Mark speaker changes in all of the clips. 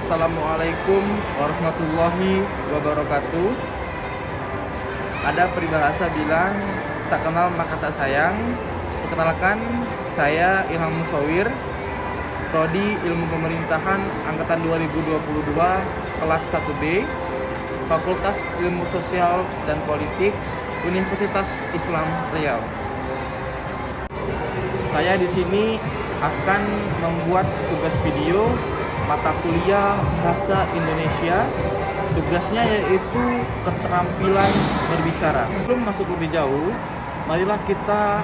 Speaker 1: Assalamualaikum warahmatullahi wabarakatuh. Ada peribahasa bilang, tak kenal maka tak sayang. Perkenalkan, saya Ilham Musawir, Prodi Ilmu Pemerintahan Angkatan 2022, kelas 1B, Fakultas Ilmu Sosial dan Politik, Universitas Islam Riau. Saya di sini akan membuat tugas video mata kuliah Bahasa Indonesia. Tugasnya yaitu keterampilan berbicara. Sebelum masuk lebih jauh, marilah kita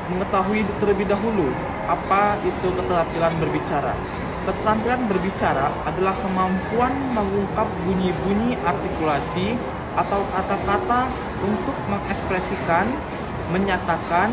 Speaker 1: mengetahui terlebih dahulu apa itu keterampilan berbicara. Keterampilan berbicara adalah kemampuan mengungkap bunyi-bunyi artikulasi atau kata-kata untuk mengekspresikan, menyatakan,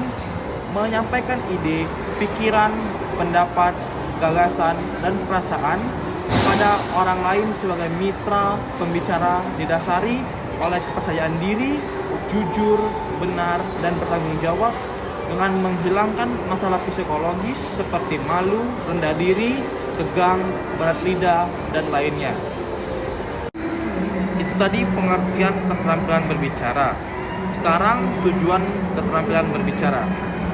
Speaker 1: menyampaikan ide, pikiran, pendapat, gagasan, dan perasaan kepada orang lain sebagai mitra pembicara didasari oleh kepercayaan diri, jujur, benar, dan bertanggung jawab dengan menghilangkan masalah psikologis seperti malu, rendah diri, tegang, berat lidah, dan lainnya. Itu tadi pengertian keterampilan berbicara. Sekarang tujuan keterampilan berbicara.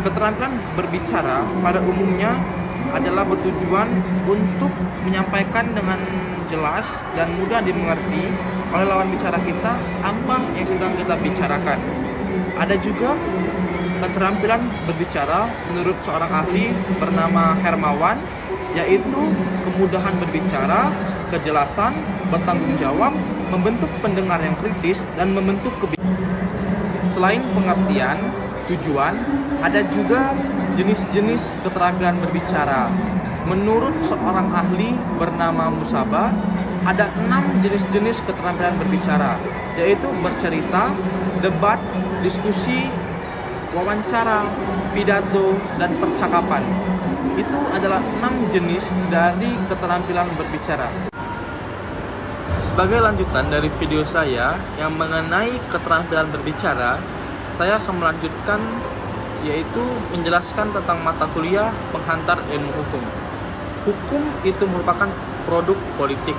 Speaker 1: Keterampilan berbicara pada umumnya adalah bertujuan untuk menyampaikan dengan jelas dan mudah dimengerti oleh lawan bicara kita apa yang sedang kita bicarakan. Ada juga keterampilan berbicara menurut seorang ahli bernama Hermawan, yaitu kemudahan berbicara, kejelasan, bertanggung jawab, membentuk pendengar yang kritis, dan membentuk kebijakan. Selain pengertian, tujuan, ada juga jenis-jenis keterampilan berbicara. Menurut seorang ahli bernama Musaba, ada 6 jenis-jenis keterampilan berbicara, yaitu bercerita, debat, diskusi, wawancara, pidato, dan percakapan. Itu adalah 6 jenis dari keterampilan berbicara. Sebagai lanjutan dari video saya yang mengenai keterampilan berbicara, saya akan melanjutkan yaitu menjelaskan tentang mata kuliah penghantar ilmu hukum. Hukum itu merupakan produk politik.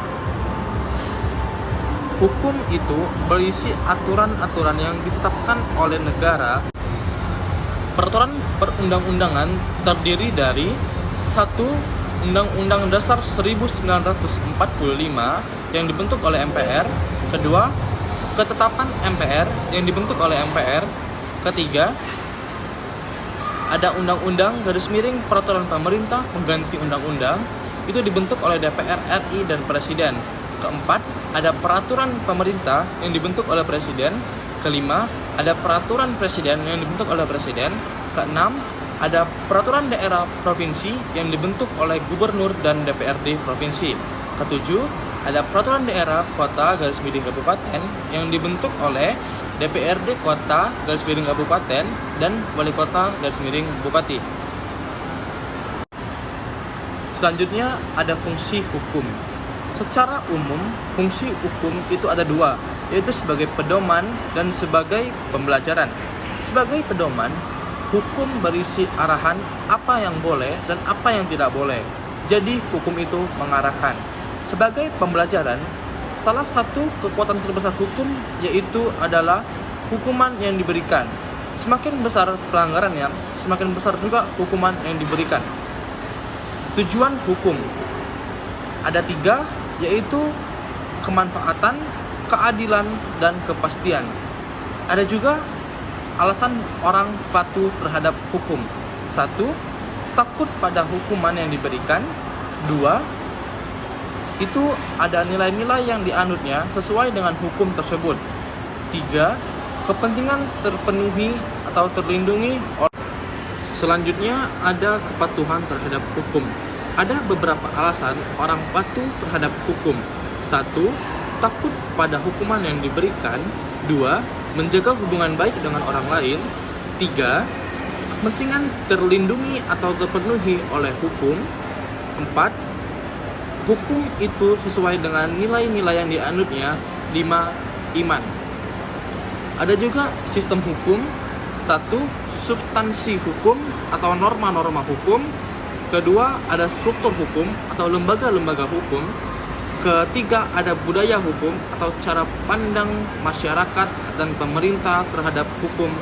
Speaker 1: Hukum itu berisi aturan-aturan yang ditetapkan oleh negara. Peraturan perundang-undangan terdiri dari 1. Undang-Undang Dasar 1945 yang dibentuk oleh MPR. 2. Ketetapan MPR yang dibentuk oleh MPR. 3. Ada undang-undang peraturan pemerintah pengganti undang-undang, itu dibentuk oleh DPR RI dan Presiden. 4. Ada peraturan pemerintah yang dibentuk oleh Presiden. 5. Ada peraturan Presiden yang dibentuk oleh Presiden. 6. Ada peraturan daerah provinsi yang dibentuk oleh Gubernur dan DPRD provinsi. 7. Ada peraturan daerah kota /kabupaten yang dibentuk oleh DPRD kota /kabupaten dan wali kota /bupati. Selanjutnya ada fungsi hukum. Secara umum, fungsi hukum itu ada 2, yaitu sebagai pedoman dan sebagai pembelajaran. Sebagai pedoman, hukum berisi arahan apa yang boleh dan apa yang tidak boleh. Jadi hukum itu mengarahkan. Sebagai pembelajaran, salah satu kekuatan terbesar hukum yaitu adalah hukuman yang diberikan. Semakin besar pelanggarannya, semakin besar juga hukuman yang diberikan. Tujuan hukum ada 3, yaitu kemanfaatan, keadilan, dan kepastian. Ada juga alasan orang patuh terhadap hukum. 1. Takut pada hukuman yang diberikan. 2. Itu ada nilai-nilai yang dianutnya sesuai dengan hukum tersebut. 3. Kepentingan terpenuhi atau terlindungi. Selanjutnya ada kepatuhan terhadap hukum. Ada beberapa alasan orang patuh terhadap hukum. 1. Takut pada hukuman yang diberikan. 2. Menjaga hubungan baik dengan orang lain. 3. Kepentingan terlindungi atau terpenuhi oleh hukum. 4. Hukum itu sesuai dengan nilai-nilai yang dianutnya. 5. Iman. Ada juga sistem hukum. 1. Substansi hukum atau norma-norma hukum. 2. Ada struktur hukum atau lembaga-lembaga hukum. Ketiga, ada budaya hukum atau cara pandang masyarakat dan pemerintah terhadap hukum.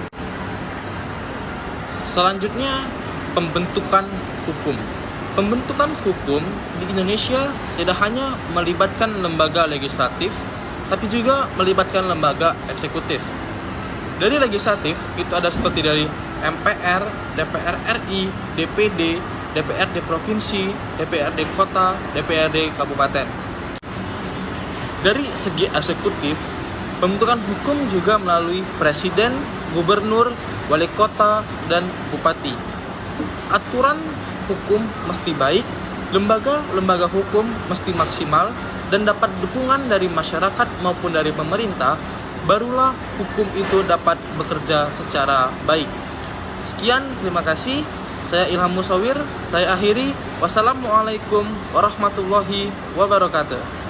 Speaker 1: Selanjutnya, pembentukan hukum. Pembentukan hukum di Indonesia tidak hanya melibatkan lembaga legislatif, tapi juga melibatkan lembaga eksekutif. Dari legislatif, itu ada seperti dari MPR, DPR RI, DPD, DPRD Provinsi, DPRD Kota, DPRD Kabupaten. Dari segi eksekutif, pembentukan hukum juga melalui Presiden, Gubernur, Wali Kota, dan Bupati. Aturan hukum mesti baik, lembaga-lembaga hukum mesti maksimal, dan dapat dukungan dari masyarakat maupun dari pemerintah, barulah hukum itu dapat bekerja secara baik. Sekian, terima kasih. Saya Ilham Musawir, saya akhiri. Wassalamualaikum warahmatullahi wabarakatuh.